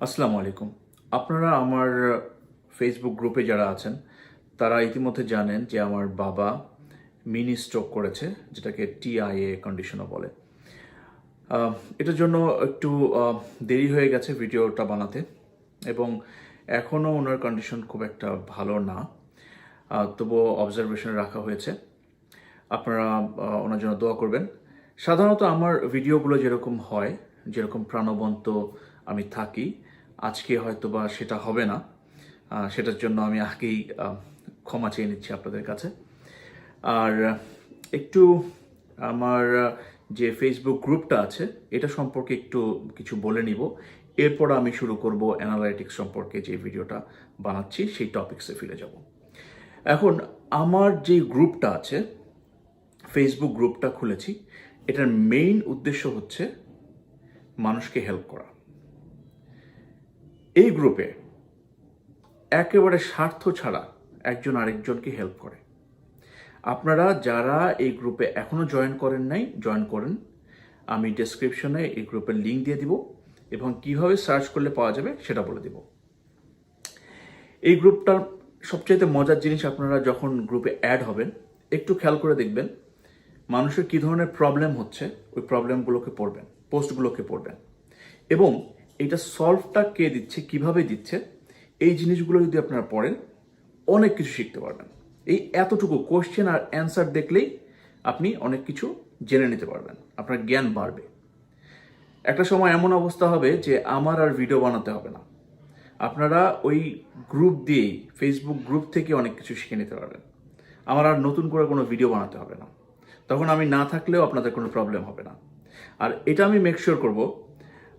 আসসালামু আলাইকুম। আপনারা আমার ফেসবুক গ্রুপে যারা আছেন তারা ইতিমধ্যে জানেন যে আমার বাবা মিনি স্ট্রোক করেছে, যেটাকে টিআইএ কন্ডিশনও বলে। এটার জন্য একটু দেরি হয়ে গেছে ভিডিওটা বানাতে, এবং এখনও ওনার কন্ডিশন খুব একটা ভালো না, তবুও অবজারভেশনে রাখা হয়েছে। আপনারা ওনার জন্য দোয়া করবেন। সাধারণত আমার ভিডিওগুলো যেরকম হয়, যেরকম প্রাণবন্ত আমি থাকি, আজকে হয়তো বা সেটা হবে না। সেটার জন্য আমি আগেই ক্ষমা চেয়ে নিচ্ছি আপনাদের কাছে। আর একটু আমার যে ফেসবুক গ্রুপটা আছে এটা সম্পর্কে একটু কিছু বলে নিব, এরপর আমি শুরু করব অ্যানালাইটিক্স সম্পর্কে যে ভিডিওটা বানাচ্ছি সেই টপিক্সে ফিরে যাব। এখন আমার যে গ্রুপটা আছে, ফেসবুক গ্রুপটা খুলেছি, এটার মেইন উদ্দেশ্য হচ্ছে মানুষকে হেল্প করা। এই গ্রুপে একেবারে স্বার্থ ছাড়া একজন আরেকজনকে হেল্প করে। আপনারা যারা এই গ্রুপে এখনো জয়েন করেন নাই, জয়েন করেন। আমি ডেসক্রিপশনে এই গ্রুপের লিঙ্ক দিয়ে দিব এবং কিভাবে সার্চ করলে পাওয়া যাবে সেটা বলে দিব। এই গ্রুপটার সবচাইতে মজার জিনিস, আপনারা যখন গ্রুপে অ্যাড হবেন একটু খেয়াল করে দেখবেন মানুষের কী ধরনের প্রবলেম হচ্ছে, ওই প্রবলেমগুলোকে পড়বেন, পোস্টগুলোকে পড়বেন, এবং এটা সলভটা কে দিচ্ছে, কিভাবে দিচ্ছে, এই জিনিসগুলো যদি আপনারা পড়েন অনেক কিছু শিখতে পারবেন। এই এতটুকু কোশ্চেন আর অ্যান্সার দেখলেই আপনি অনেক কিছু জেনে নিতে পারবেন, আপনার জ্ঞান বাড়বে। একটা সময় এমন অবস্থা হবে যে আমার আর ভিডিও বানাতে হবে না, আপনারা ওই গ্রুপ দিয়েই, ফেসবুক গ্রুপ থেকে অনেক কিছু শিখে নিতে পারবেন। আমার আর নতুন করে কোনো ভিডিও বানাতে হবে না, তখন আমি না থাকলেও আপনাদের কোনো প্রবলেম হবে না। আর এটা আমি মেক শিওর করব,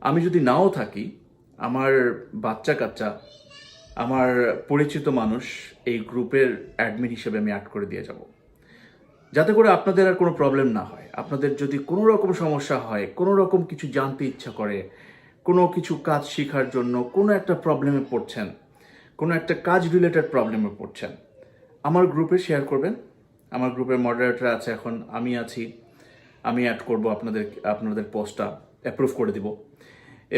আমি যদি নাও থাকি, আমার বাচ্চা কাচ্চা, আমার পরিচিত মানুষ এই গ্রুপের অ্যাডমিন হিসেবে আমি অ্যাড করে দিয়ে যাব, যাতে করে আপনাদের আর কোনো প্রবলেম না হয়। আপনাদের যদি কোনো রকম সমস্যা হয়, কোনো রকম কিছু জানতে ইচ্ছা করে, কোনো কিছু কাজ শেখার জন্য কোনো একটা প্রবলেমে পড়ছেন, কোনো একটা কাজ রিলেটেড প্রবলেমে পড়ছেন, আমার গ্রুপে শেয়ার করবেন। আমার গ্রুপের মডারেটর আছে, এখন আমি আছি, আমি অ্যাড করব, আপনাদের পোস্টটা অ্যাপ্রুভ করে দিব,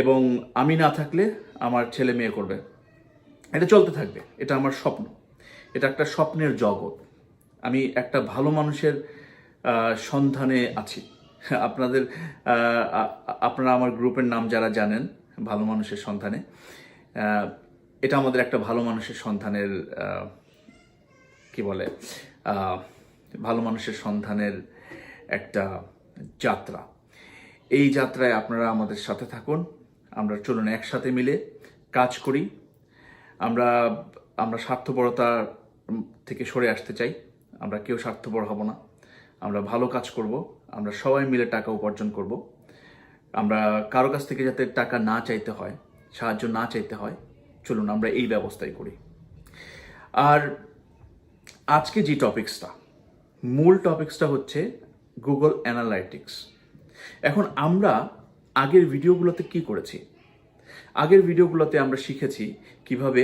এবং আমি না থাকলে আমার ছেলে মেয়ে করবে। এটা চলতে থাকবে, এটা আমার স্বপ্ন, এটা একটা স্বপ্নের জগৎ। আমি একটা ভালো মানুষের সন্ধানে আছি। আপনাদের আপনারা আমার গ্রুপের নাম যারা জানেন, ভালো মানুষের সন্ধানে, এটা আমাদের একটা ভালো মানুষের সন্ধানের কি বলে, ভালো মানুষের সন্ধানের একটা যাত্রা। এই যাত্রায় আপনারা আমাদের সাথে থাকুন, আমরা চলুন একসাথে মিলে কাজ করি। আমরা আমরা স্বার্থপরতা থেকে সরে আসতে চাই, আমরা কেউ স্বার্থপর হব না, আমরা ভালো কাজ করব, আমরা সবাই মিলে টাকা উপার্জন করব। আমরা কারো কাছ থেকে যাতে টাকা না চাইতে হয়, সাহায্য না চাইতে হয়, চলুন আমরা এই ব্যবস্থাই করি। আর আজকে যে টপিক্সটা, মূল টপিক্সটা হচ্ছে গুগল অ্যানালাইটিক্স। এখন আমরা আগের ভিডিওগুলোতে কি করেছি? আগের ভিডিওগুলোতে আমরা শিখেছি কিভাবে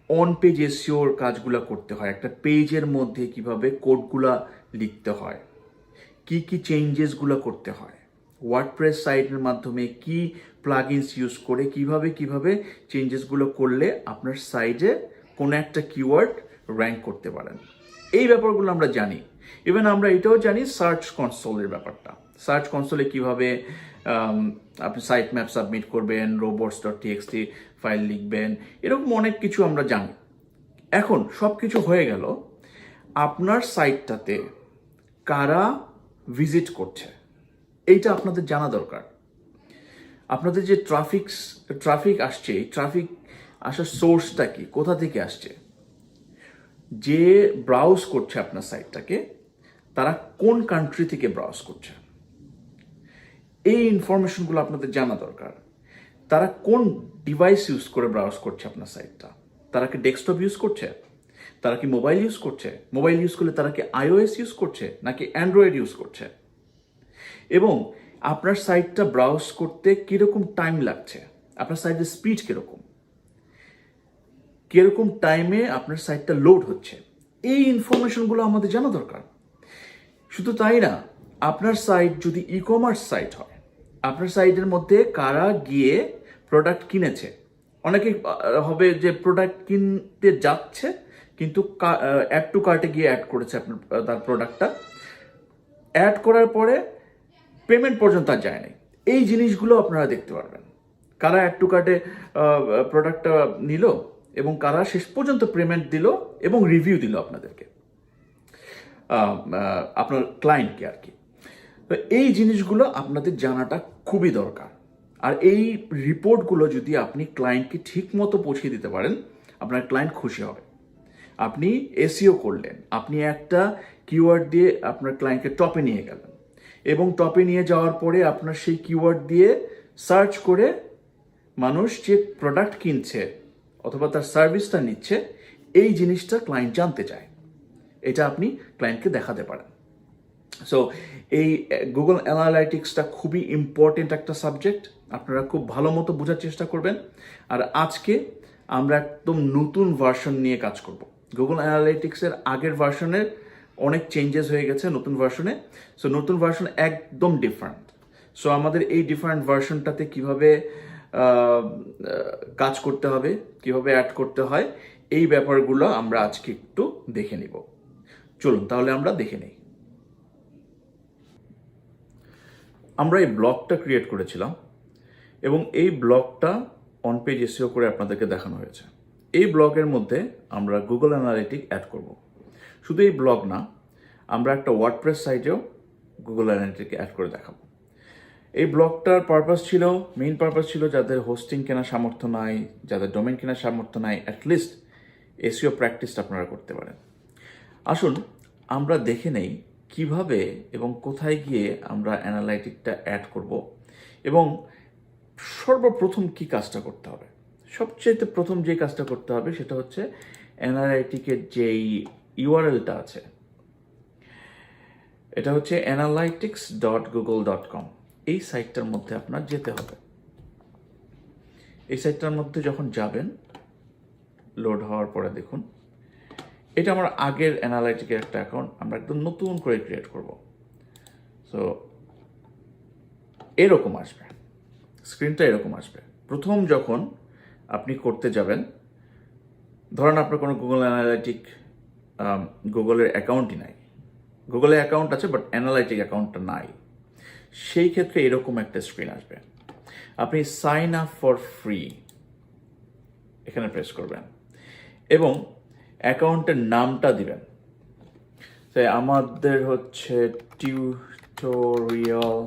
অন পেজ এসইওর কাজগুলো করতে হয়, একটা পেজের মধ্যে কিভাবে কোডগুলা লিখতে হয়, কি কি চেঞ্জেসগুলো করতে হয়, ওয়ার্ডপ্রেস সাইটের মাধ্যমে কি প্লাগইনস ইউজ করে কিভাবে চেঞ্জেসগুলো করলে আপনার সাইটে কোনো একটা কিওয়ার্ড র্যাঙ্ক করতে পারেন। এই ব্যাপারগুলো আমরা জানি। ইভেন আমরা এটাও জানি সার্চ কনসোলের ব্যাপারটা, সার্চ কনসোলে কিভাবে আপনি সাইট ম্যাপ সাবমিট করবেন, robots.txt ফাইল লিখবেন, এরকম অনেক কিছু আমরা জানি। এখন সব কিছু হয়ে গেল, আপনার সাইটটাতে কারা ভিজিট করছে এইটা আপনাদের জানা দরকার। আপনাদের যে ট্রাফিক আসছে, এই ট্রাফিক আসার সোর্সটা কি, কোথা থেকে আসছে, যে ব্রাউজ করছে আপনার সাইটটাকে তারা কোন কান্ট্রি থেকে ব্রাউজ করছে, এই ইনফরমেশনগুলো আপনাদের জানা দরকার। তারা কোন ডিভাইস ইউজ করে ব্রাউজ করছে আপনার সাইটটা, তারা কি ডেস্কটপ ইউজ করছে, তারা কি মোবাইল ইউজ করছে, মোবাইল ইউজ করলে তারা কি iOS ইউজ করছে নাকি অ্যান্ড্রয়েড ইউজ করছে, এবং আপনার সাইটটা ব্রাউজ করতে কীরকম টাইম লাগছে, আপনার সাইটের স্পিড কীরকম টাইমে আপনার সাইটটা লোড হচ্ছে, এই ইনফরমেশনগুলো আমাদের জানা দরকার। শুধু তাই না, আপনার সাইট যদি ই কমার্স সাইট হয়, আপনার সাইটের মধ্যে কারা গিয়ে প্রোডাক্ট কিনেছে, অনেকেই হবে যে প্রোডাক্ট কিনতে যাচ্ছে কিন্তু অ্যাড টু কার্টে গিয়ে অ্যাড করেছে আপনার তার প্রোডাক্টটা, অ্যাড করার পরে পেমেন্ট পর্যন্ত আর যায় নাই। এই জিনিসগুলো আপনারা দেখতে পারবেন, কারা অ্যাড টু কার্টে প্রোডাক্টটা নিল এবং কারা শেষ পর্যন্ত পেমেন্ট দিল এবং রিভিউ দিল আপনাদেরকে, আপনার ক্লায়েন্টকে আর কি। তো এই জিনিসগুলো আপনাদের জানাটা খুবই দরকার। আর এই রিপোর্টগুলো যদি আপনি ক্লায়েন্টকে ঠিক মতো পৌঁছে দিতে পারেন, আপনার ক্লায়েন্ট খুশি হবে। আপনি এসইও করলেন, আপনি একটা কিওয়ার্ড দিয়ে আপনার ক্লায়েন্টকে টপে নিয়ে গেলেন এবং টপে নিয়ে যাওয়ার পরে আপনার সেই কিওয়ার্ড দিয়ে সার্চ করে মানুষ যে প্রোডাক্ট কিনছে অথবা তার সার্ভিসটা নিচ্ছে এই জিনিসটা ক্লায়েন্ট জানতে চায়, এটা আপনি ক্লায়েন্টকে দেখাতে পারেন। সো এই গুগল অ্যানালাইটিক্সটা খুবই ইম্পর্টেন্ট একটা সাবজেক্ট, আপনারা খুব ভালো মতো বোঝার চেষ্টা করবেন। আর আজকে আমরা একদম নতুন ভার্সন নিয়ে কাজ করব। গুগল অ্যানালাইটিক্সের আগের ভার্সনের অনেক চেঞ্জেস হয়ে গেছে নতুন ভার্সনে। সো নতুন ভার্সন একদম ডিফারেন্ট। সো আমাদের এই ডিফারেন্ট ভার্সনটাতে কিভাবে কাজ করতে হবে, কিভাবে অ্যাড করতে হয়, এই ব্যাপারগুলো আমরা আজকে একটু দেখে নিব। চলুন তাহলে আমরা দেখে নিই। আমরা এই ব্লগটা ক্রিয়েট করেছিলাম এবং এই ব্লগটা অন পেজ এসইও করে আপনাদেরকে দেখানো হয়েছে। এই ব্লগের মধ্যে আমরা গুগল অ্যানালিটিক অ্যাড করব। শুধু এই ব্লগ না, আমরা একটা ওয়ার্ডপ্রেস সাইটেও গুগল অ্যানালিটিক অ্যাড করে দেখাবো। এই ব্লগটার মেইন পারপাস ছিল যাদের হোস্টিং কেনার সামর্থ্য নাই, যাদের ডোমেন কেনার সামর্থ্য নাই, অ্যাটলিস্ট এসইও প্র্যাকটিসটা আপনারা করতে পারেন। আসুন আমরা দেখে নেই কিভাবে এবং কোথায় গিয়ে আমরা অ্যানালাইটিকটা অ্যাড করব এবং সর্বপ্রথম কি কাজটা করতে হবে। সবচেয়ে প্রথম যে কাজটা করতে হবে সেটা হচ্ছে অ্যানালাইটিকের যেই ইউআরএলটা আছে, এটা হচ্ছে analytics.google.com। এই সাইটটার মধ্যে আপনার যেতে হবে। এই সাইটটার মধ্যে যখন যাবেন, লোড হওয়ার পরে দেখুন এটা আমার আগের অ্যানালাইটিকের একটা অ্যাকাউন্ট, আমরা একদম নতুন করে ক্রিয়েট করব। সো এরকম আসবে, স্ক্রিনটা এরকম আসবে। প্রথম যখন আপনি করতে যাবেন, ধরেন আপনার কোনো গুগল অ্যানালাইটিক গুগলের অ্যাকাউন্টই নাই, গুগলের অ্যাকাউন্ট আছে বাট অ্যানালাইটিক অ্যাকাউন্টটা নাই, সেই ক্ষেত্রে এরকম একটা স্ক্রিন আসবে। আপনি সাইন আপ ফর ফ্রি এখানে প্রেস করবেন এবং অ্যাকাউন্টের নামটা দিবেন। আমাদের হচ্ছে টিউটোরিয়াল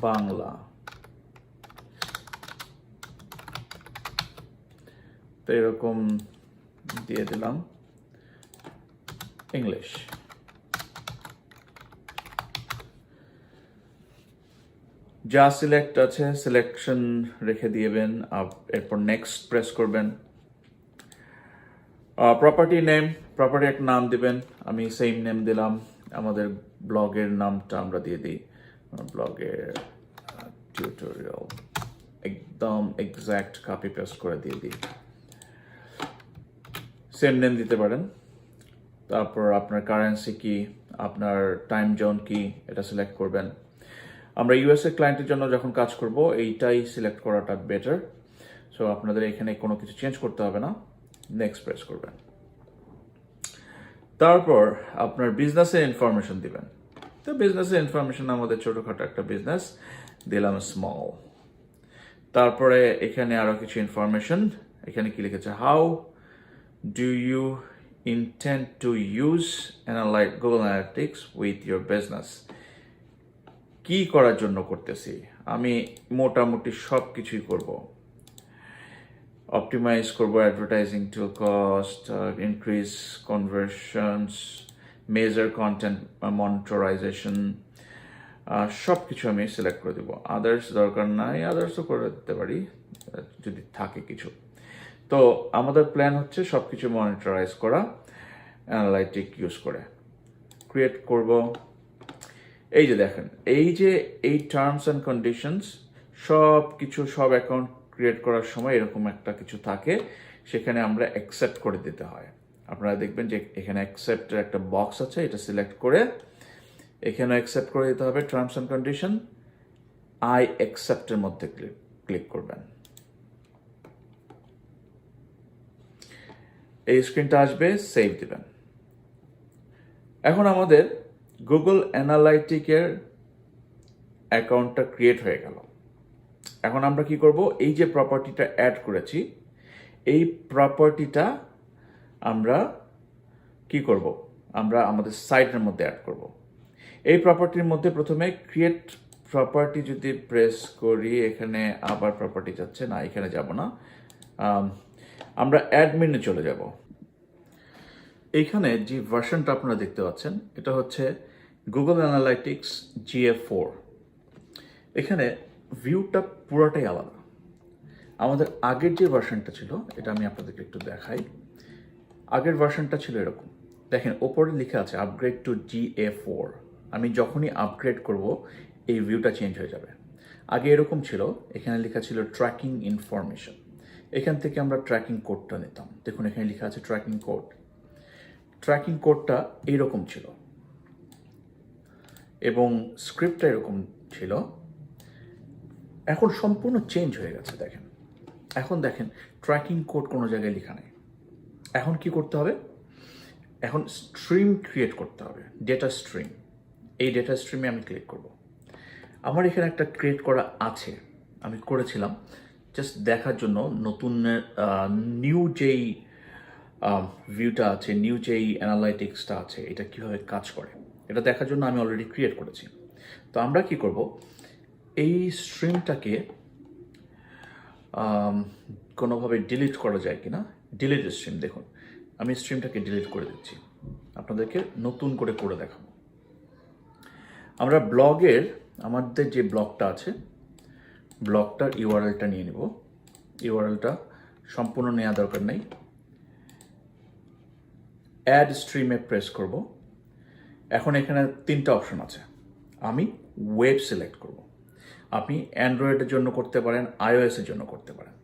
বাংলা, তো এরকম দিয়ে দিলাম ইংলিশ। যা সিলেক্ট আছে সিলেকশন রেখে দিবেন, এরপর নেক্সট প্রেস করবেন। প্রপার্টি নেম, প্রপার্টি একটা নাম দিবেন, আমি সেম নেম দিলাম। আমাদের ব্লগের নামটা আমরা দিয়ে দিই, ব্লগের টিউটোরিয়াল, একদম এক্স্যাক্ট কপি পেস্ট করে দিয়ে দিই। সেম নেম দিতে পারেন। তারপর আপনার কারেন্সি কি, আপনার টাইম জোন কি, এটা সিলেক্ট করবেন। আমরা ইউএসএ ক্লায়েন্টের জন্য যখন কাজ করব এইটাই সিলেক্ট করাটা বেটার। সো আপনাদের এখানে কোনো কিছু চেঞ্জ করতে হবে না, নেক্সট প্রেস করবেন। তারপর আপনার বিজনেসের ইনফরমেশন দিবেন। তো বিজনেসের ইনফরমেশন আমাদের ছোটোখাটো একটা বিজনেস, দিলাম স্মল। তারপরে এখানে আরও কিছু ইনফরমেশন, এখানে কি লিখেছে, how do you intend to use Google Analytics with your business। কি করার জন্য করতেছি, আমি মোটামুটি সব কিছুই করব। অপটিমাইজ করব advertising to cost, increase conversions, measure content monetization, সব কিছু আমি সিলেক্ট করে দেবো। আদার্স দরকার নাই, আদার্সও করে দিতে পারি যদি থাকে কিছু। তো আমাদের প্ল্যান হচ্ছে সব কিছু মনিটরাইজ করা অ্যানালাইটিক ইউজ করে। ক্রিয়েট করব। এই যে দেখেন, এই টার্মস অ্যান্ড কন্ডিশনস সব কিছু, সব অ্যাকাউন্ট ক্রিয়েট করার সময় এরকম একটা কিছু থাকে, সেখানে আমরা অ্যাকসেপ্ট করে দিতে হয়। আপনারা দেখবেন যে এখানে অ্যাকসেপ্টের একটা বক্স আছে, এটা সিলেক্ট করে এখানে অ্যাকসেপ্ট করে দিতে হবে টার্মস অ্যান্ড কন্ডিশন। আই অ্যাকসেপ্টের মধ্যে ক্লিক করবেন। এই স্ক্রিনটা আসবে, সেভ দিবেন। এখন আমাদের গুগল অ্যানালাইটিকের অ্যাকাউন্টটা ক্রিয়েট হয়ে গেল। এখন আমরা কি করব, এই যে প্রপার্টিটা অ্যাড করেছি, এই প্রপার্টিটা আমরা কি করব, আমরা আমাদের সাইটের মধ্যে অ্যাড করব। এই প্রপার্টির মধ্যে প্রথমে ক্রিয়েট প্রপার্টি যদি প্রেস করি, এখানে আবার প্রপার্টি যাচ্ছে না, এখানে যাব না, আমরা অ্যাডমিনে চলে যাব। এইখানে যে ভার্সনটা আপনারা দেখতে পাচ্ছেন এটা হচ্ছে গুগল অ্যানালাইটিক্স GA4। এখানে ভিউটা পুরোটাই আলাদা। আমাদের আগের যে ভার্সনটা ছিল, এটা আমি আপনাদেরকে একটু দেখাই। আগের ভার্সনটা ছিল এরকম, দেখেন ওপরে লেখা আছে আপগ্রেড টু GA4। আমি যখনই আপগ্রেড করব এই ভিউটা চেঞ্জ হয়ে যাবে। আগে এরকম ছিল, এখানে লেখা ছিল ট্র্যাকিং ইনফরমেশন, এখান থেকে আমরা ট্র্যাকিং কোডটা নিতাম। দেখুন এখানে লেখা আছে ট্র্যাকিং কোড। ট্র্যাকিং কোডটা এইরকম ছিল এবং স্ক্রিপ্টটা এরকম ছিল। এখন সম্পূর্ণ চেঞ্জ হয়ে গেছে। দেখেন এখন দেখেন ট্র্যাকিং কোড কোনো জায়গায় লেখা নেই। এখন কি করতে হবে, এখন স্ট্রিম ক্রিয়েট করতে হবে, ডেটা স্ট্রিম। এই ডেটা স্ট্রিমে আমি ক্লিক করব। আমার এখানে একটা ক্রিয়েট করা আছে, আমি করেছিলাম জাস্ট দেখার জন্য। নতুন নিউ যেই ভিউটা আছে, নিউ যেই অ্যানালাইটিক্সটা আছে, এটা কীভাবে কাজ করে এটা দেখার জন্য আমি অলরেডি ক্রিয়েট করেছি। তো আমরা কি করব, এই স্ট্রিমটাকে কোনোভাবে ডিলিট করা যায় কিনা, ডিলিট স্ট্রিম। দেখুন আমি স্ট্রিমটাকে ডিলিট করে দিচ্ছি, আপনাদেরকে নতুন করে দেখাবো। আমরা ব্লগের, আমাদের যে ব্লগটা আছে, ব্লগটার ইউআরএলটা নিয়ে নেব। ইউআরএলটা সম্পূর্ণ নেওয়া দরকার নেই। অ্যাড স্ট্রিমে প্রেস করব। এখন এখানে তিনটা অপশন আছে, আমি ওয়েব সিলেক্ট করব। আপনি অ্যান্ড্রয়েডের জন্য করতে পারেন, iOS-এর জন্য করতে পারেন।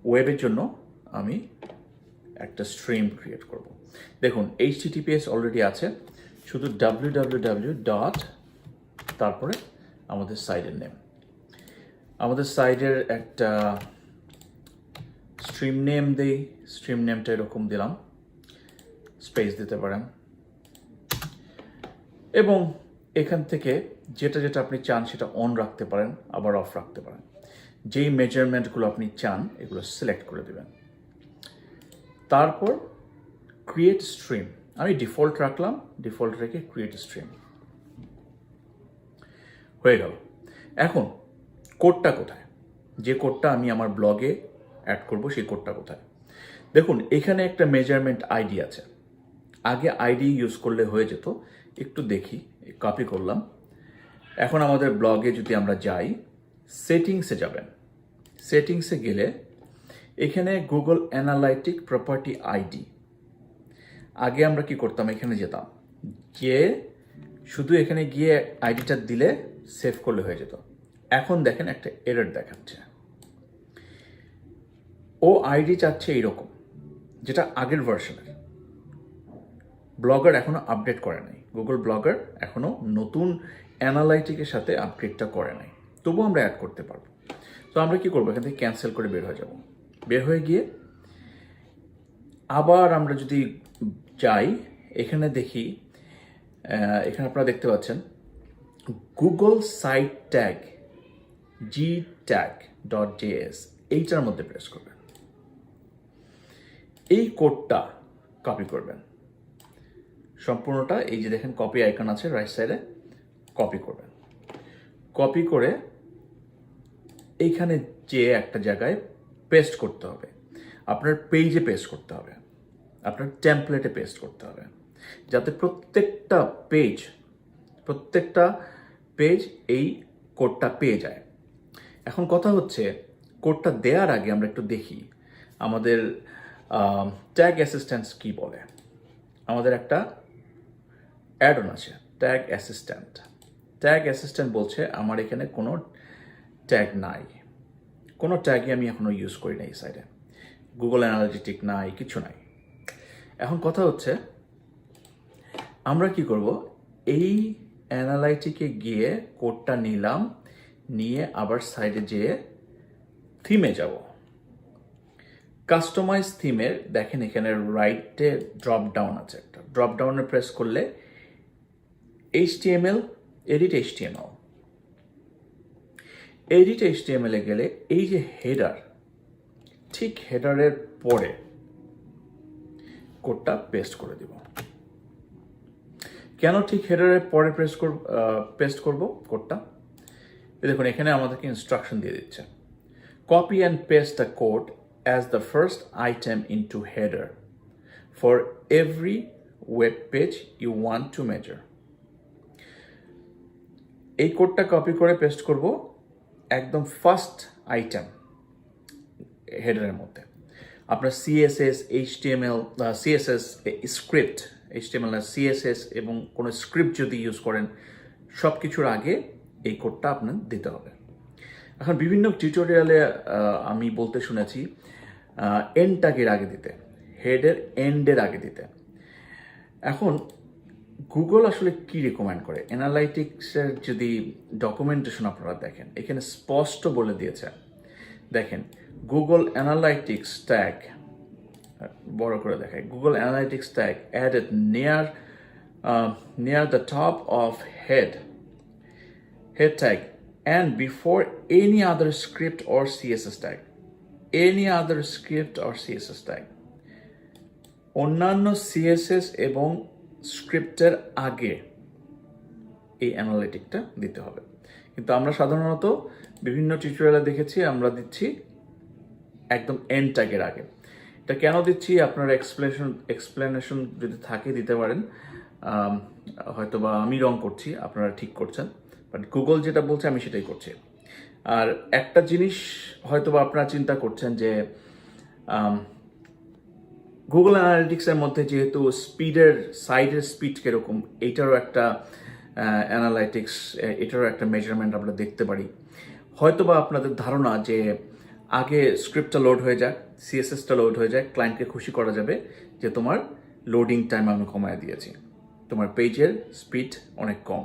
ওয়েবের জন্য আমি একটা স্ট্রিম ক্রিয়েট করব। দেখুন HTTPS অলরেডি আছে, শুধু www. তারপরে আমাদের সাইটের নেম, আমাদের সাইটের একটা স্ট্রিম নেম দেই। স্ট্রিম নেমটা এরকম দিলাম, স্পেস দিতে পারেন এবং এখান থেকে যেটা যেটা আপনি চান সেটা অন রাখতে পারেন, আবার অফ রাখতে পারেন। যেই মেজারমেন্টগুলো আপনি চান এগুলো সিলেক্ট করে দেবেন। তারপর ক্রিয়েট স্ট্রিম, আমি ডিফল্ট রাখলাম, ডিফল্ট রেখে ক্রিয়েট স্ট্রিম হয়ে গেল। এখন কোডটা কোথায়, যে কোডটা আমি আমার ব্লগে অ্যাড করব সেই কোডটা কোথায়? দেখুন এখানে একটা মেজারমেন্ট আইডি আছে। আগে আইডি ইউজ করলে হয়ে যেত, একটু দেখি, কপি করলাম। এখন আমাদের ব্লগে যদি আমরা যাই, সেটিংসে যাবেন। সেটিংসে গেলে এখানে গুগল অ্যানালাইটিক প্রপার্টি আইডি। আগে আমরা কি করতাম, এখানে যেতাম, গিয়ে শুধু এখানে গিয়ে আইডিটা দিলে সেভ করলে হয়ে যেত। এখন দেখেন একটা এরর দেখাচ্ছে, ও আইডি চাচ্ছে এইরকম, যেটা আগের ভার্সনের। ব্লগার এখনো আপডেট করে নাই, গুগল ব্লগার এখনো নতুন অ্যানালাইটিকের সাথে আপগ্রেডটা করে নাই, তবুও আমরা অ্যাড করতে পারবো। তো আমরা কি করবো, এখান থেকে ক্যান্সেল করে বের হয়ে যাব। বের হয়ে গিয়ে আবার আমরা যদি যাই, এখানে দেখি, এখানে আপনারা দেখতে পাচ্ছেন গুগল সাইট ট্যাগ gtag.js, এইটার মধ্যে প্রেস করবেন। এই কোডটা কপি করবেন সম্পূর্ণটা, এই যে দেখেন কপি আইকন আছে রাইট সাইডে, কপি করবেন। কপি করে এইখানে যে একটা জায়গায় পেস্ট করতে হবে, আপনার পেজে পেস্ট করতে হবে, আপনার টেমপ্লেটে পেস্ট করতে হবে, যাতে প্রত্যেকটা পেজ এই কোডটা পেয়ে যায়। এখন কথা হচ্ছে, কোডটা দেওয়ার আগে আমরা একটু দেখি আমাদের ট্যাগ অ্যাসিস্ট্যান্ট কি বলে। আমাদের একটা অ্যাড অন আছে, ট্যাগ অ্যাসিস্ট্যান্ট। ট্যাগ অ্যাসিস্ট্যান্ট বলছে আমার এখানে কোনো ট্যাগ নাই, কোনো ট্যাগই আমি এখনো ইউজ করি না এই সাইডে, গুগল অ্যানালিটিক নাই, কিছু নাই। এখন কথা হচ্ছে, আমরা কি করব, এই অ্যানালাইটিকে গিয়ে কোডটা নিলাম, নিয়ে আবার সাইডে যেয়ে থিমে যাব। কাস্টমাইজ থিমের দেখেন এখানে রাইটে ড্রপ ডাউন আছে, একটা ড্রপ ডাউনে প্রেস করলে HTML, edit HTML, edit HTML এ গেলে এই যে হেডার, ঠিক হেডারের পরে কোডটা পেস্ট করে দিব। কেন ঠিক হেডারের পরে পেস্ট করব কোডটা? দেখুন এখানে আমাদেরকে ইনস্ট্রাকশন দিয়ে দিচ্ছে, copy and paste the code as the first item into header for every web page you want to measure. এই কোডটা কপি করে পেস্ট করব একদম ফার্স্ট আইটেম হেডারের মধ্যে। আপনার CSS, HTML, CSS script, HTML আর CSS এবং কোনো স্ক্রিপ্ট যদি ইউজ করেন, সব কিছুর আগে এই কোডটা আপনার দিতে হবে। এখন বিভিন্ন টিউটোরিয়ালে আমি বলতে শুনেছি এন্ড ট্যাগের আগে দিতে, হেডের এন্ডের আগে দিতে। এখন গুগল আসলে কি রিকমেন্ড করে, অ্যানালাইটিক্সের যদি ডকুমেন্টেশন আপনারা দেখেন, এখানে স্পষ্ট বলে দিয়েছে। দেখেন গুগল অ্যানালাইটিক্স ট্যাগ, বড় করে দেখায়, Google analytics tag added near the top of head tag and before any other script or CSS tag. Any other script or CSS tag. অন্যান্য CSS এবং স্ক্রিপ্টের আগে এই অ্যানালিটিকটা দিতে হবে। কিন্তু আমরা সাধারণত বিভিন্ন টিউটোরিয়ালে দেখেছি আমরা দিচ্ছি একদম এন্ড ট্যাগের আগে। এটা কেন দিচ্ছি আপনার এক্সপ্লেনেশন যদি থাকে দিতে পারেন, হয়তো বা আমি রং করছি, আপনারা ঠিক করছেন, বাট গুগল যেটা বলছে আমি সেটাই করছি। আর একটা জিনিস হয়তো বা আপনারা চিন্তা করছেন যে গুগল অ্যানালিটিক্সের মধ্যে যেহেতু সাইডের স্পিড কিরকম, এইটারও একটা অ্যানালাইটিক্স, এটারও একটা মেজারমেন্ট আমরা দেখতে পারি। হয়তো বা আপনাদের ধারণা যে আগে স্ক্রিপ্টটা লোড হয়ে যায়, CSSটা লোড হয়ে যায়, ক্লায়েন্টকে খুশি করা যাবে যে তোমার লোডিং টাইম আমি কমায় দিয়েছি, তোমার পেজের স্পিড অনেক কম,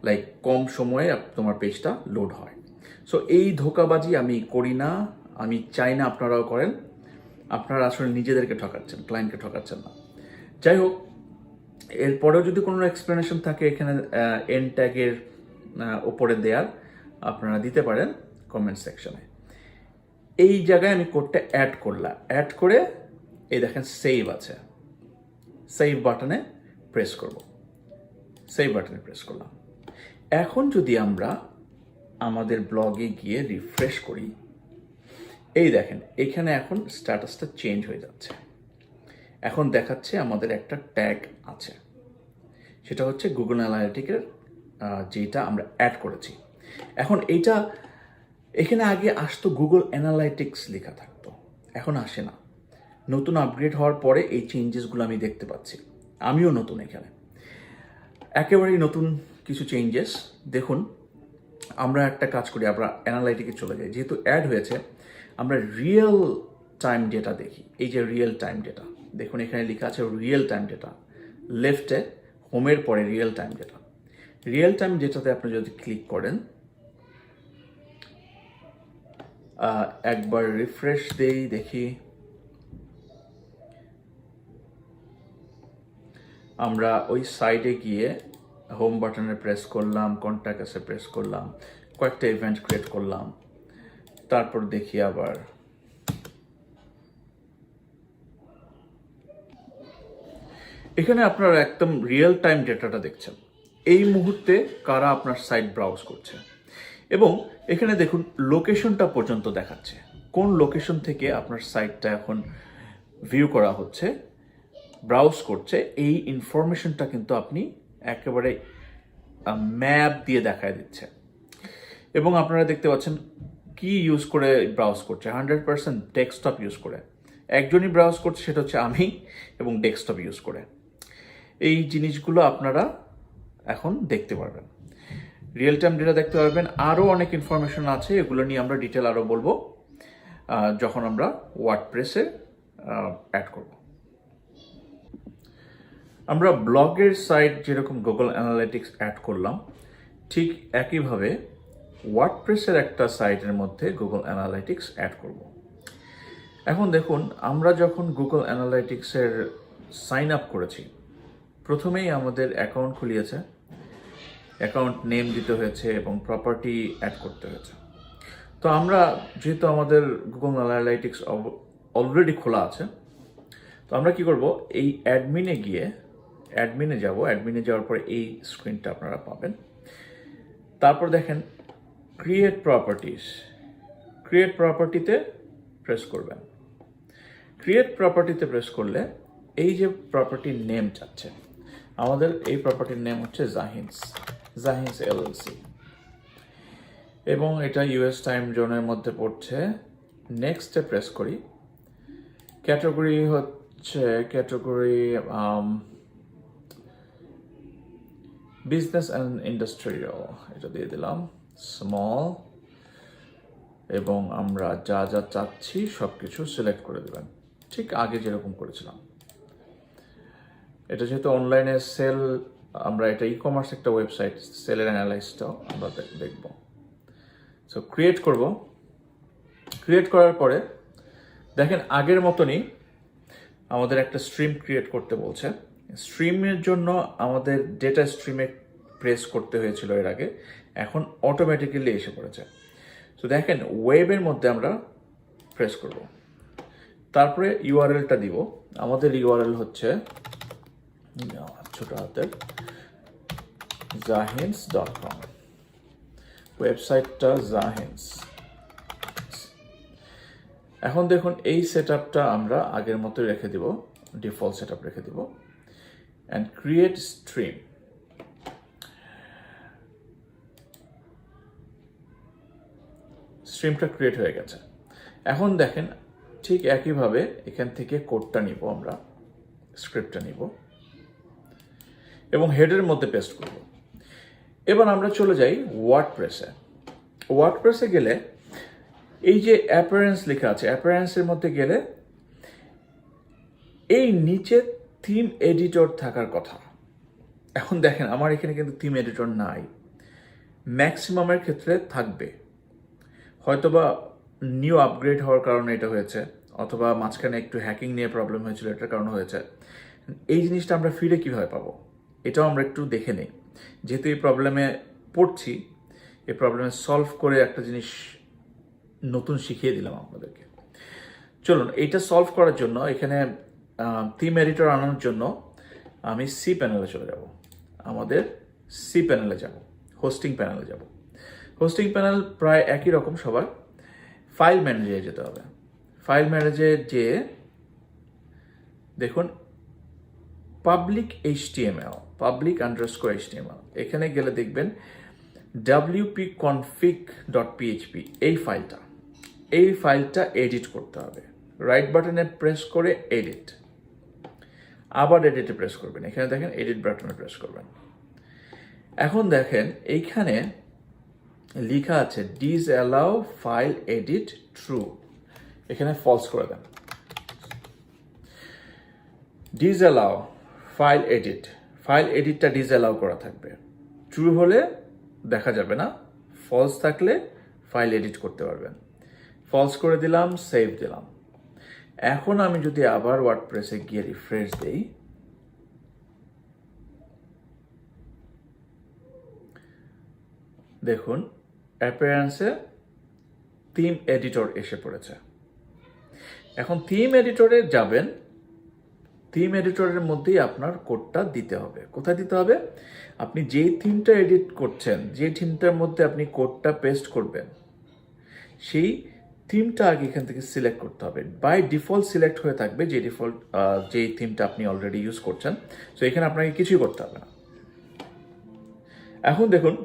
লাইক কম সময়ে তোমার পেজটা লোড হয়। সো এই ধোঁকাবাজি আমি করি না, আমি চাই না আপনারাও করেন। আপনারা আসলে নিজেদেরকে ঠকাচ্ছেন, ক্লায়েন্টকে ঠকাচ্ছেন না। যাই হোক, এরপরেও যদি কোনো এক্সপ্লেনেশন থাকে এখানে এন্ড ট্যাগের ওপরে দেয়ার, আপনারা দিতে পারেন কমেন্ট সেকশনে। এই জায়গায় আমি কোডটা অ্যাড করলাম, অ্যাড করে এই দেখেন সেভ আছে, সেভ বাটনে প্রেস করব, সেভ বাটনে প্রেস করলাম। এখন যদি আমরা আমাদের ব্লগে গিয়ে রিফ্রেশ করি, এই দেখেন এখানে এখন স্ট্যাটাসটা চেঞ্জ হয়ে যাচ্ছে। এখন দেখাচ্ছে আমাদের একটা ট্যাগ আছে, সেটা হচ্ছে গুগল অ্যানালিটিকের যেটা আমরা অ্যাড করেছি। এখন এইটা এখানে আগে আসতো গুগল অ্যানালাইটিক্স লেখা থাকতো, এখন আসে না। নতুন আপগ্রেড হওয়ার পরে এই চেঞ্জেসগুলো আমি দেখতে পাচ্ছি, আমিও নতুন, এখানে একেবারেই নতুন কিছু চেঞ্জেস। দেখুন আমরা একটা কাজ করি, আমরা অ্যানালাইটিকে চলে যাই, যেহেতু অ্যাড হয়েছে আমরা রিয়েল টাইম ডেটা দেখি। এই যে রিয়েল টাইম ডেটা, দেখুন এখানে লেখা আছে রিয়েল টাইম ডেটা, লেফটে হোমের পরে real time data. Real time ডেটাতে আপনি যদি ক্লিক করেন, একবার রিফ্রেশ দেই, দেখি আমরা ওই সাইডে গিয়ে হোম বাটনে প্রেস করলাম, কন্ট্যাক্টসে প্রেস করলাম, কয়েকটা ইভেন্ট ক্রিয়েট করলাম, তারপর দেখি আবার এখানে আপনারা একদম রিয়েল টাইম ডেটাটা দেখছেন, এই মুহূর্তে কারা আপনার সাইট ব্রাউজ করছে, এবং এখানে দেখুন লোকেশনটা পর্যন্ত দেখাচ্ছে, কোন লোকেশন থেকে আপনার সাইটটা এখন ভিউ করা হচ্ছে, ব্রাউজ করছে। এই ইনফরমেশনটা কিন্তু আপনি একেবারে ম্যাপ দিয়ে দেখায় দিচ্ছে, এবং আপনারা দেখতে পাচ্ছেন কি ইউজ করে ব্রাউজ করছে, 100% ডেস্কটপ ইউজ করে। একজনই ব্রাউজ করছে, সেটা হচ্ছে আমি, এবং ডেস্কটপ ইউজ করে। এই জিনিসগুলো আপনারা এখন দেখতে পারবেন, রিয়েল টাইম ডেটা দেখতে পারবেন। আরও অনেক ইনফরমেশন আছে, এগুলো নিয়ে আমরা ডিটেল আরও বলবো যখন আমরা ওয়ার্ডপ্রেসে অ্যাড করব। আমরা ব্লগের সাইট যেরকম গুগল অ্যানালিটিক্স অ্যাড করলাম, ঠিক একইভাবে ওয়ার্ডপ্রেসের একটা সাইটের মধ্যে গুগল অ্যানালিটিক্স অ্যাড করব। এখন দেখুন, আমরা যখন গুগল অ্যানালাইটিক্সের সাইন আপ করেছি, প্রথমেই আমাদের অ্যাকাউন্ট খুলিয়েছে, অ্যাকাউন্ট নেম দিতে হয়েছে এবং প্রপার্টি অ্যাড করতে হয়েছে। তো আমরা যেহেতু আমাদের গুগল অ্যানালাইটিক্স অলরেডি খোলা আছে, তো আমরা কি করব, এই অ্যাডমিনে যাব। অ্যাডমিনে যাওয়ার পরে এই স্ক্রিনটা আপনারা পাবেন। তারপর দেখেন ক্রিয়েট প্রপার্টিতে প্রেস করবেন। ক্রিয়েট প্রপার্টিতে প্রেস করলে এই যে প্রপার্টির নেম চাচ্ছে, আমাদের এই প্রপার্টির নেম হচ্ছে জাহিন্স এলএলসি এবং এটা ইউএস টাইম জোনের মধ্যে পড়ছে। নেক্সটে প্রেস করি। ক্যাটাগরি হচ্ছে বিজনেস অ্যান্ড ইন্ডাস্ট্রিয়াল, এটা দিয়ে দিলাম স্মল, এবং আমরা যা যা চাচ্ছি সব কিছু সিলেক্ট করে দেবেন, ঠিক আগে যেরকম করেছিলাম। এটা যেহেতু অনলাইনে সেল, আমরা এটা ই কমার্স একটা ওয়েবসাইট, সেলের অ্যানালাইসটাও আমরা দেখব। সো ক্রিয়েট করব। ক্রিয়েট করার পরে দেখেন আগের মতনই আমাদের একটা স্ট্রিম ক্রিয়েট করতে বলছে। স্ট্রিমের জন্য আমাদের ডেটা স্ট্রিমে প্রেস করতে হয়েছিল এর আগে, এখন অটোমেটিক্যালি এসে পড়েছে। তো দেখেন ওয়েবের মধ্যে আমরা প্রেস করব, তারপরে ইউআরএলটা দিব। আমাদের ইউআরএল হচ্ছে ছোট হাতের jahins.com, ওয়েবসাইটটা জাহিন্স। এখন দেখুন এই সেটআপটা আমরা আগের মতো রেখে দিব, ডিফল্ট সেটআপ রেখে দিব, অ্যান্ড ক্রিয়েট স্ট্রিম। স্ট্রিমটা ক্রিয়েট হয়ে গেছে। এখন দেখেন ঠিক একইভাবে এখান থেকে কোডটা নিব, আমরা স্ক্রিপ্টটা নিব এবং হেডের মধ্যে পেস্ট করব। এবার আমরা চলে যাই ওয়ার্ডপ্রেসে গেলে এই যে অ্যাপিয়ারেন্স লেখা আছে, অ্যাপিয়ারেন্সের মধ্যে গেলে এই নিচে থিম এডিটর থাকার কথা। এখন দেখেন আমার এখানে কিন্তু থিম এডিটর নাই, ম্যাক্সিমামের ক্ষেত্রে থাকবে। হয়তোবা নিউ আপগ্রেড হওয়ার কারণে এটা হয়েছে, অথবা মাঝখানে একটু হ্যাকিং নিয়ে প্রবলেম হয়েছিল, এটার কারণে হয়েছে। এই জিনিসটা আমরা ফিরে কীভাবে পাবো এটাও আমরা একটু দেখে নিই। যেহেতু এই প্রবলেমে পড়ছি, এই প্রবলেমে সলভ করে একটা জিনিস নতুন শিখিয়ে দিলাম আপনাদেরকে। চলুন এইটা সলভ করার জন্য এখানে থিম এডিটর আনানোর জন্য আমি সি প্যানেলে চলে যাব। আমাদের সি প্যানেলে যাব, হোস্টিং প্যানেলে যাব। হোস্টিং প্যানেল প্রায় একই রকম সবার। ফাইল ম্যানেজে যেতে হবে। ফাইল ম্যানেজে যেয়ে দেখুন public_html, এখানে গেলে দেখবেন wp-config.php, এই ফাইলটা এডিট করতে হবে। রাইট বাটনে প্রেস করে এডিট, আবার এডিটে প্রেস করবেন। এখানে দেখেন এডিট বাটনে প্রেস করবেন। এখন দেখেন এইখানে লেখা আছে ডিসঅ্যালাউ ফাইল এডিট ট্রু, এখানে ফলস করে দেন। ডিসঅ্যালাউ ফাইল এডিটটা ডিসঅ্যালাউ করা থাকবে। ট্রু হলে দেখা যাবে না, ফলস থাকলে ফাইল এডিট করতে পারবেন। ফলস করে দিলাম, সেভ দিলাম। এখন আমি যদি আবার ওয়ার্ডপ্রেসে গিয়ে রিফ্রেশ দেই, দেখুন অ্যাপিয়ারেন্সে থিম এডিটর এসে পড়েছে। এখন থিম এডিটরে যাবেন, থিম এডিটরের মধ্যেই আপনার কোডটা দিতে হবে। কোথায় দিতে হবে? আপনি যেই থিমটা এডিট করছেন, যে থিমটার মধ্যে আপনি কোডটা পেস্ট করবেন, সেই থিমটা আগে এখান থেকে সিলেক্ট করতে হবে। বাই ডিফল্ট সিলেক্ট হয়ে থাকবে যেই থিমটা আপনি অলরেডি ইউজ করছেন। তো এখানে আপনাকে কিছুই করতে হবে না। এখন দেখুন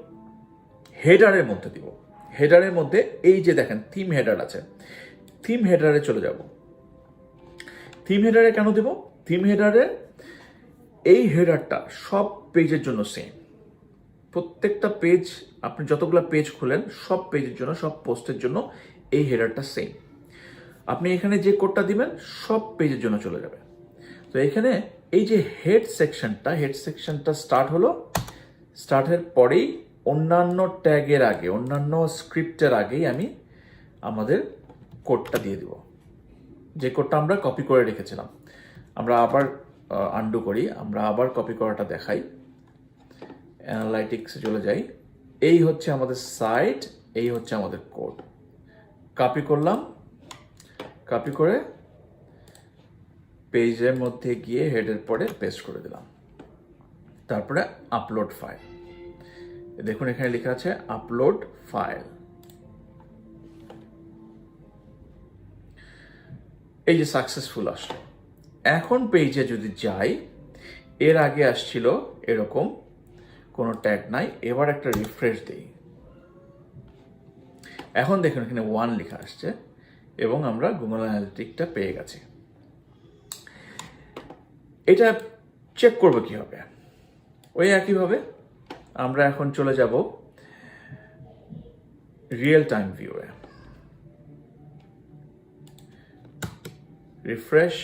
হেডারের মধ্যে দিব। হেডারের মধ্যে এই যে দেখেন থিম হেডার আছে, থিম হেডারে চলে যাব। থিম হেডারে কেন দেব? থিম হেডারে এই হেডারটা সব পেজের জন্য সেম। প্রত্যেকটা পেজ, আপনি যতগুলো পেজ খুলেন সব পেজের জন্য, সব পোস্টের জন্য এই হেডারটা সেম। আপনি এখানে যে কোডটা দিবেন সব পেজের জন্য চলে যাবে। তো এখানে এই যে হেড সেকশনটা স্টার্ট হলো, স্টার্টের পরেই অন্যান্য ট্যাগের আগে, অন্যান্য স্ক্রিপ্টের আগেই আমি আমাদের কোডটা দিয়ে দিব। যে কোডটা আমরা কপি করে রেখেছিলাম, আমরা আবার আনডু করি, আমরা আবার কপি করাটা দেখাই, অ্যানালাইটিক্সে চলে যাই। এই হচ্ছে আমাদের সাইট, এই হচ্ছে আমাদের কোড। কপি করলাম, কপি করে পেজের মধ্যে গিয়ে হেডের পরে পেস্ট করে দিলাম, তারপরে আপলোড ফাইল। দেখুন এখানে লেখা আছে আপলোড ফাইল। এই যে সাকসেসফুল আসলো। এখন পেজে যদি যাই, এর আগে আসছিল এরকম কোনো ট্যাগ নাই, এবার একটা রিফ্রেশ দিই। এখন দেখুন এখানে 1 লেখা আসছে এবং আমরা গুগল অ্যানালিটিকটা পেয়ে গেছি। এটা চেক করব কিভাবে? ওই একইভাবে আমরা এখন চলে যাব রিয়েল টাইম ভিউয়ে, রিফ্রেশ,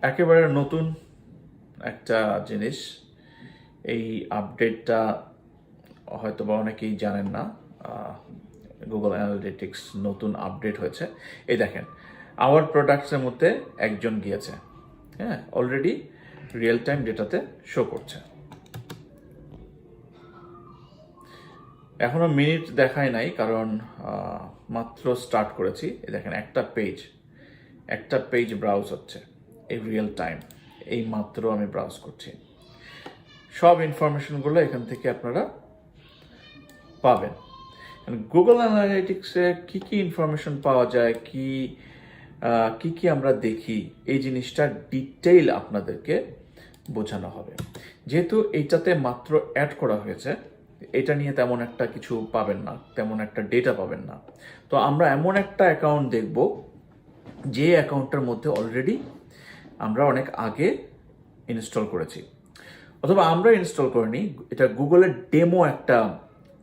একেবারে নতুন একটা জিনিস। এই আপডেটটা হয়তো বা অনেকেই জানেন না, গুগল অ্যানালিটিক্স নতুন আপডেট হয়েছে। এই দেখেন আওয়ার প্রোডাক্টসের মধ্যে একজন গিয়েছে, হ্যাঁ, অলরেডি রিয়েল টাইম ডেটাতে শো করছে। এখনো মিনিট দেখায় নাই, কারণ মাত্র স্টার্ট করেছি। এই দেখেন একটা পেজ ব্রাউজ হচ্ছে, এই রিয়েল টাইম, এই মাত্র আমি ব্রাউজ করছি। সব ইনফরমেশনগুলো এখান থেকে আপনারা পাবেন। গুগল অ্যানালিটিক্সে কি কি ইনফরমেশন পাওয়া যায়, কি কি আমরা দেখি, এই জিনিসটা ডিটেইল আপনাদেরকে বোঝানো হবে। যেহেতু এইটাতে মাত্র অ্যাড করা হয়েছে, এটা নিয়ে তেমন একটা কিছু পাবেন না, তেমন একটা ডেটা পাবেন না। তো আমরা এমন একটা অ্যাকাউন্ট দেখব যে অ্যাকাউন্টটার মধ্যে অলরেডি আমরা অনেক আগে ইনস্টল করেছি, অথবা আমরা ইনস্টল করিনি, এটা গুগলের ডেমো একটা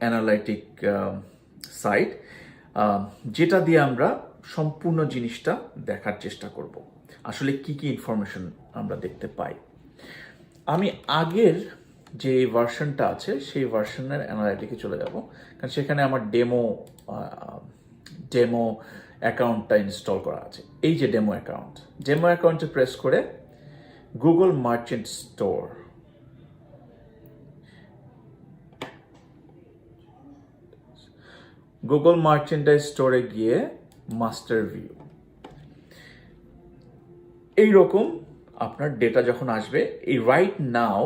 অ্যানালাইটিক সাইট, যেটা দিয়ে আমরা সম্পূর্ণ জিনিসটা দেখার চেষ্টা করব, আসলে কি কি ইনফরমেশন আমরা দেখতে পাই। আমি আগের যে ভার্সনটা আছে সেই ভার্সনের অ্যানালাইটিকে চলে যাব, কারণ সেখানে আমার ডেমো অ্যাকাউন্টটা ইনস্টল করা আছে। এই যে ডেমো অ্যাকাউন্টে প্রেস করে গুগল মার্চেন্ট স্টোর, গুগল মার্চেন্টাইজ স্টোরে গিয়ে মাস্টার ভিউ, এইরকম আপনার ডেটা যখন আসবে, এই রাইট নাও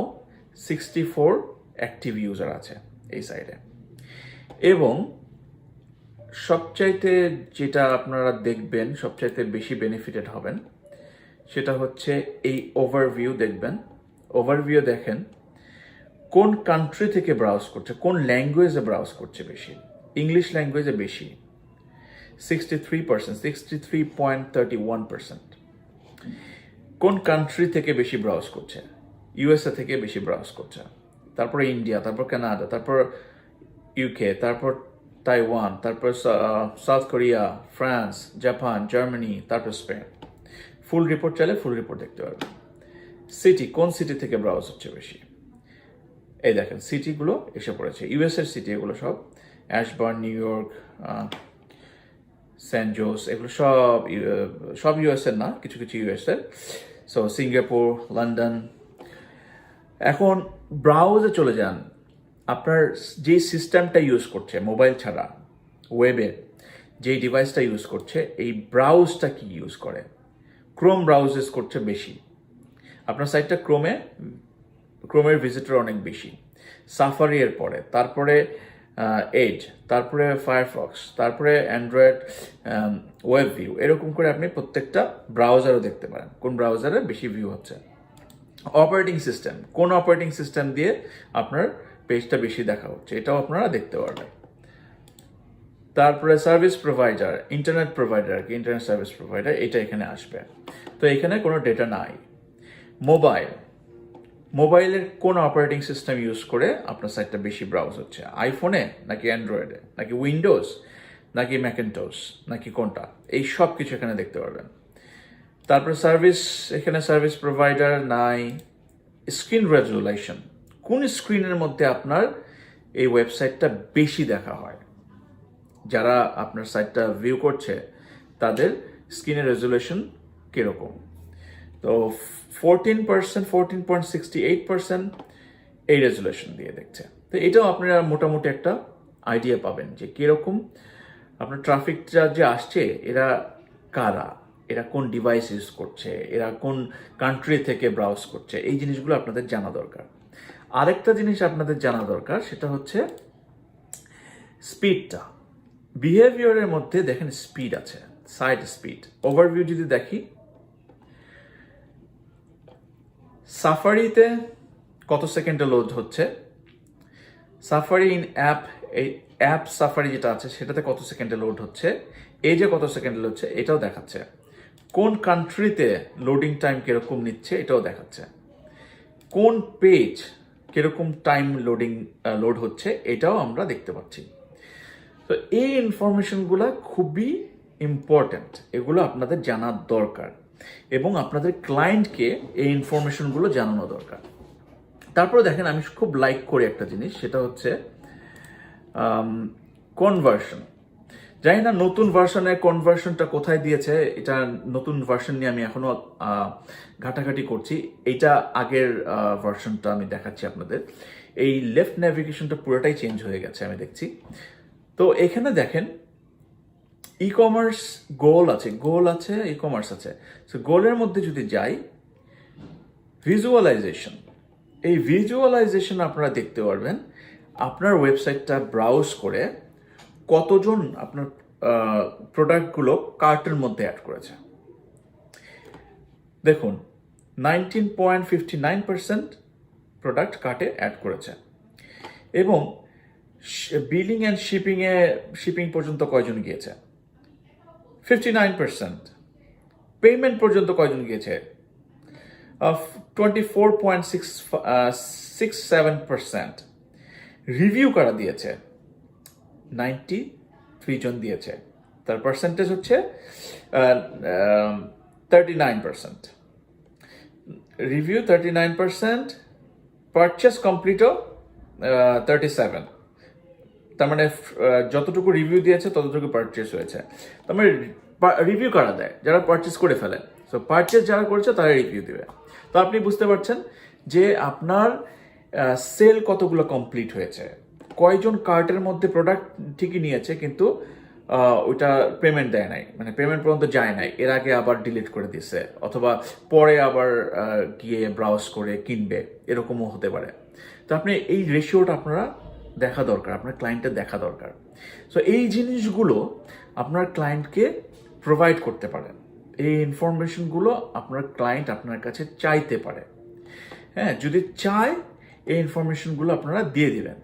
64 অ্যাক্টিভ ইউজার আছে এই সাইডে। এবং সবচাইতে যেটা আপনারা দেখবেন, সবচাইতে বেশি বেনিফিটেড হবেন, সেটা হচ্ছে এই ওভারভিউ দেখবেন। ওভারভিউ দেখেন কোন কান্ট্রি থেকে ব্রাউজ করছে, কোন ল্যাঙ্গুয়েজে ব্রাউজ করছে বেশি। ইংলিশ ল্যাঙ্গুয়েজে বেশি, 63%, 63.31%। কোন কান্ট্রি থেকে বেশি ব্রাউজ করছে? ইউএসএ থেকে বেশি ব্রাউজ করছে, তারপর ইন্ডিয়া, তারপর কানাডা, তারপর ইউকে, তারপর তাইওয়ান, তারপর south Korea, France, Japan, Germany, তারপর স্পেন। ফুল রিপোর্ট চাইলে ফুল রিপোর্ট দেখতে পারবেন। সিটি, কোন সিটি থেকে ব্রাউজ হচ্ছে বেশি, এই দেখেন সিটিগুলো এসে পড়েছে, ইউএসএর সিটি এগুলো সব, অ্যাশবার্ন, নিউ ইয়র্ক, সেন্ট জোস, এগুলো সব ইউএসএর না, কিছু কিছু ইউএসএর। So Singapore, London. এখন ব্রাউজে চলে যান, আপনার যে সিস্টেমটা ইউজ করছে মোবাইল ছাড়া, ওয়েবে যে ডিভাইসটা ইউজ করছে, এই ব্রাউজটা কি ইউজ করে? ক্রোম ব্রাউজেস করছে বেশি। আপনার সাইটটা ক্রোমের ভিজিটর অনেক বেশি, সাফারি এর পরে, তারপরে এজ, তারপরে ফায়ারফক্স, তারপরে অ্যান্ড্রয়েড ওয়েব ভিউ, এরকম করে আপনি প্রত্যেকটা ব্রাউজারও দেখতে পারেন কোন ব্রাউজারে বেশি ভিউ হচ্ছে। অপারেটিং সিস্টেম, কোন অপারেটিং সিস্টেম দিয়ে আপনার পেজটা বেশি দেখা হচ্ছে, এটাও আপনারা দেখতে পারবেন। তারপরে service provider, internet provider, internet service provider, এটা এখানে আসবে। তো এখানে কোনো ডেটা নাই। মোবাইলের কোন অপারেটিং সিস্টেম ইউজ করে আপনার সাইটটা বেশি ব্রাউজ হচ্ছে, আইফোনে নাকি অ্যান্ড্রয়েডে নাকি উইন্ডোজ নাকি ম্যাকিনটশ নাকি কোনটা, এই সব কিছু এখানে দেখতে পারবেন। তারপর সার্ভিস, এখানে সার্ভিস প্রোভাইডার নাই। স্ক্রিন রেজুলেশন, কোন স্ক্রিনের মধ্যে আপনার এই ওয়েবসাইটটা বেশি দেখা হয়, যারা আপনার সাইটটা ভিউ করছে তাদের স্ক্রিনের রেজুলেশন কীরকম। তো 14.68% এই রেজুলেশন দিয়ে দেখছে। তো এটাও আপনারা মোটামুটি একটা আইডিয়া পাবেন যে কীরকম আপনার ট্রাফিকটা যে আসছে, এরা কারা, এরা কোন ডিভাইস ইউজ করছে, এরা কোন কান্ট্রি থেকে ব্রাউজ করছে, এই জিনিসগুলো আপনাদের জানা দরকার। আরেকটা জিনিস আপনাদের জানা দরকার, সেটা হচ্ছে স্পিডটা। বিহেভিয়ারের মধ্যে দেখেন স্পিড আছে, সাইট স্পিড। ওভারভিউ যদি দেখি, সাফারিতে কত সেকেন্ডে লোড হচ্ছে, সাফারি ইন অ্যাপ, এই অ্যাপ সাফারি যেটা আছে সেটাতে কত সেকেন্ডে লোড হচ্ছে, এই যে কত সেকেন্ডে লোড হচ্ছে এটাও দেখাচ্ছে। কোন কান্ট্রিতে লোডিং টাইম কিরকম নিচ্ছে এটাও দেখাচ্ছে। কোন পেজ কিরকম টাইম লোড হচ্ছে এটাও আমরা দেখতে পাচ্ছি। তো এই ইনফরমেশনগুলো খুবই ইম্পর্ট্যান্ট, এগুলো আপনাদের জানার দরকার এবং আপনাদের ক্লায়েন্টকে এই ইনফরমেশনগুলো জানানো দরকার। তারপরে দেখেন, আমি খুব লাইক করি একটা জিনিস, সেটা হচ্ছে কনভার্সন। জানি না নতুন ভার্সনের কনভার্সনটা কোথায় দিয়েছে, এটা নতুন ভার্সন নিয়ে আমি এখনো ঘাটাঘাটি করছি। এইটা আগের ভার্সনটা আমি দেখাচ্ছি আপনাদের। এই লেফট ন্যাভিগেশনটা পুরোটাই চেঞ্জ হয়ে গেছে আমি দেখছি। তো এখানে দেখেন ই কমার্স গোল আছে, ই কমার্স আছে। সো গোলের মধ্যে যদি যাই, ভিজুয়ালাইজেশন, এই ভিজুয়ালাইজেশন আপনারা দেখতে পারবেন আপনার ওয়েবসাইটটা ব্রাউজ করে কতজন আপনার প্রোডাক্টগুলো কার্টের মধ্যে অ্যাড করেছে। দেখুন 19.59% প্রোডাক্ট কার্টে অ্যাড করেছে এবং বিলিং অ্যান্ড শিপিং পর্যন্ত কয়জন গিয়েছে, 59%। পেমেন্ট পর্যন্ত কয়জন গিয়েছে, 24.67%। রিভিউ কারা দিয়েছে, 93 জন দিয়েছে, তার পার্সেন্টেজ হচ্ছে 39%। রিভিউ 39%, পারচেস কমপ্লিটও 37। তার মানে যতটুকু রিভিউ দিয়েছে ততটুকু পারচেস হয়েছে। তার মানে রিভিউ কারা দেয়, যারা পারচেস করে ফেলে। সো পারচেস যারা করেছে তারা রিভিউ দিবে। তো আপনি বুঝতে পারছেন যে আপনার সেল কতগুলো কমপ্লিট হয়েছে, কয়জন কার্টের মধ্যে প্রোডাক্ট ঠিকই নিয়েছে কিন্তু ওইটা পেমেন্ট দেয় নাই, মানে পেমেন্ট পর্যন্ত যায় নাই, এর আগে আবার ডিলিট করে দিচ্ছে, অথবা পরে আবার গিয়ে ব্রাউজ করে কিনবে, এরকমও হতে পারে। তো আপনি এই রেশিওটা আপনারা দেখা দরকার, আপনার ক্লায়েন্টের দেখা দরকার। সো এই জিনিসগুলো আপনার ক্লায়েন্টকে প্রোভাইড করতে পারেন। এই ইনফরমেশনগুলো আপনার ক্লায়েন্ট আপনার কাছে চাইতে পারে। হ্যাঁ, যদি চায় এই ইনফরমেশনগুলো আপনারা দিয়ে দিবেন।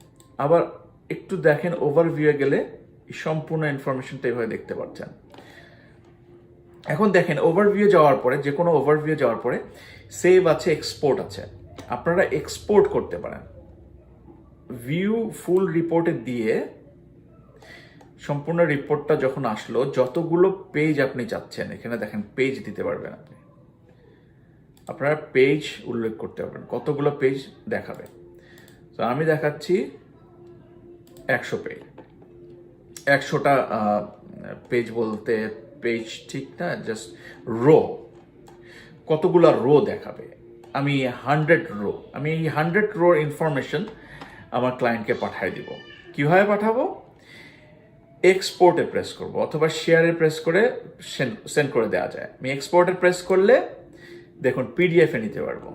আবার একটু দেখেন ওভারভিউয়ে গেলে সম্পূর্ণ ইনফরমেশনটা এভাবে দেখতে পাচ্ছেন। এখন দেখেন ওভারভিউ যাওয়ার পরে, যে কোনো ওভারভিউ যাওয়ার পরে সেভ আছে, এক্সপোর্ট আছে, আপনারা এক্সপোর্ট করতে পারেন। ভিউ ফুল রিপোর্টে দিয়ে সম্পূর্ণ রিপোর্টটা যখন আসলো, যতগুলো পেজ আপনি চাচ্ছেন এখানে দেখেন পেজ দিতে পারবেন আপনি, আপনারা পেজ উল্লেখ করতে পারবেন কতগুলো পেজ দেখাবে। তো আমি দেখাচ্ছি 100 পেজ। 100টা পেজ বলতে পেজ ঠিক না, জাস্ট রো, কতগুলো রো দেখাবে। আমি 100 রো, আমি এই 100 রোর ইনফরমেশন আমার ক্লায়েন্টকে পাঠিয়ে দিব। কিভাবে পাঠাবো? এক্সপোর্টে প্রেস করব অথবা শেয়ারে প্রেস করে সেন্ড করে দেওয়া যায়। আমি এক্সপোর্টে প্রেস করলে দেখুন পিডিএফে নিতে পারবো,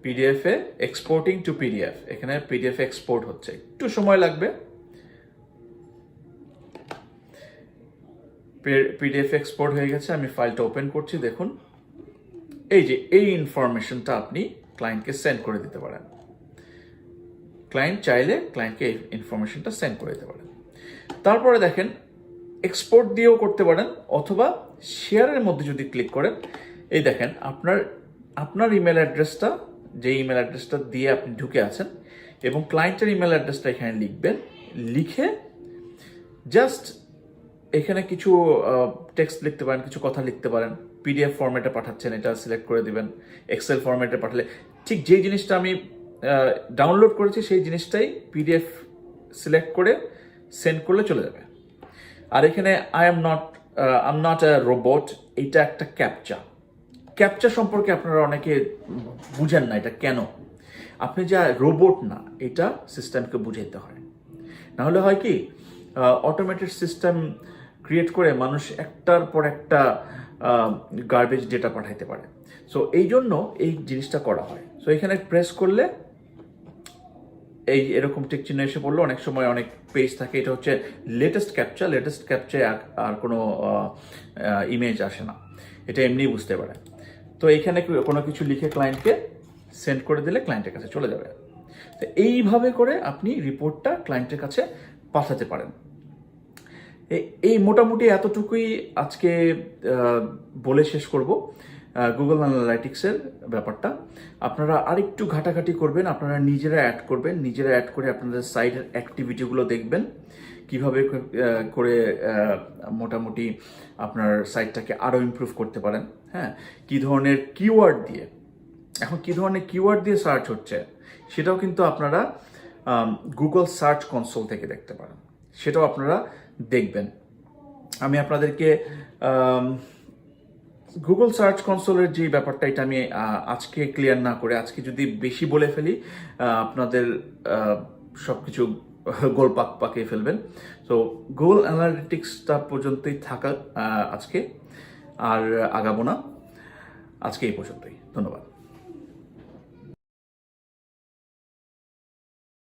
পিডিএফে এক্সপোর্টিং টু পিডিএফ, এখানে পিডিএফ এক্সপোর্ট হচ্ছে, একটু সময় লাগবে। পিডিএফ এক্সপোর্ট হয়ে গেছে, আমি ফাইলটা ওপেন করছি। দেখুন এই যে এই ইনফরমেশনটা আপনি ক্লায়েন্টকে সেন্ড করে দিতে পারেন। ক্লায়েন্ট চাইলে ক্লায়েন্টকে এই ইনফরমেশনটা সেন্ড করে দিতে পারেন। তারপরে দেখেন এক্সপোর্ট দিয়েও করতে পারেন, অথবা শেয়ারের মধ্যে যদি ক্লিক করেন, এই দেখেন আপনার ইমেল অ্যাড্রেসটা, যে ইমেল অ্যাড্রেসটা দিয়ে আপনি ঢুকে আছেন, এবং ক্লায়েন্টের ইমেল অ্যাড্রেসটা এখানে লিখবেন। লিখে জাস্ট এখানে কিছু টেক্সট লিখতে পারেন, কিছু কথা লিখতে পারেন। পিডিএফ ফরম্যাটে পাঠাচ্ছেন, এটা সিলেক্ট করে দিবেন। এক্সেল ফরম্যাটে পাঠালে ঠিক যেই জিনিসটা আমি ডাউনলোড করেছি সেই জিনিসটাই পিডিএফ সিলেক্ট করে সেন্ড করলে চলে যাবে। আর এখানে I am not a robot, এটা একটা ক্যাপচা সম্পর্কে আপনারা অনেকে বুঝেন না এটা কেন। আপনি যা রোবট না, এটা সিস্টেমকে বুঝাইতে হয়। নাহলে হয় কি, অটোমেটেড সিস্টেম ক্রিয়েট করে মানুষ একটার পর একটা গার্বেজ ডেটা পাঠাইতে পারে। সো এই জন্য এই জিনিসটা করা হয়। সো এখানে প্রেস করলে এই এরকম টিক চিহ্ন এসে পড়লো। অনেক সময় অনেক পেজ থাকে, এটা হচ্ছে লেটেস্ট ক্যাপচায় আর কোনো ইমেজ আসে না, এটা এমনিই বুঝতে পারে। তো এখানে কোনো কিছু লিখে ক্লায়েন্টকে সেন্ড করে দিলে ক্লায়েন্টের কাছে চলে যাবে। তো এইভাবে করে আপনি রিপোর্টটা ক্লায়েন্টের কাছে পাঠাতে পারেন। এই মোটামুটি এতটুকুই আজকে বলে শেষ করব গুগল অ্যানালাইটিক্সের ব্যাপারটা। আপনারা আরেকটু ঘাটাঘাটি করবেন, আপনারা নিজেরা অ্যাড করে আপনাদের সাইটের অ্যাক্টিভিটিগুলো দেখবেন, কিভাবে করে মোটামুটি আপনার সাইটটাকে আরও ইমপ্রুভ করতে পারেন। হ্যাঁ, কী ধরনের কিওয়ার্ড দিয়ে সার্চ হচ্ছে সেটাও কিন্তু আপনারা গুগল সার্চ কনসোল থেকে দেখতে পারেন, সেটাও আপনারা দেখবেন। আমি আপনাদেরকে গুগল সার্চ কনসোলের যে ব্যাপারটা, এটা আমি আজকে ক্লিয়ার না করে, আজকে যদি বেশি বলে ফেলি আপনাদের সব কিছু গোলপাক পাকিয়ে ফেলবেন। সো গুগল অ্যানালিটিক্সটা পর্যন্তই থাকা আজকে, আর আগাবো না। আজকে এই পর্যন্তই, ধন্যবাদ।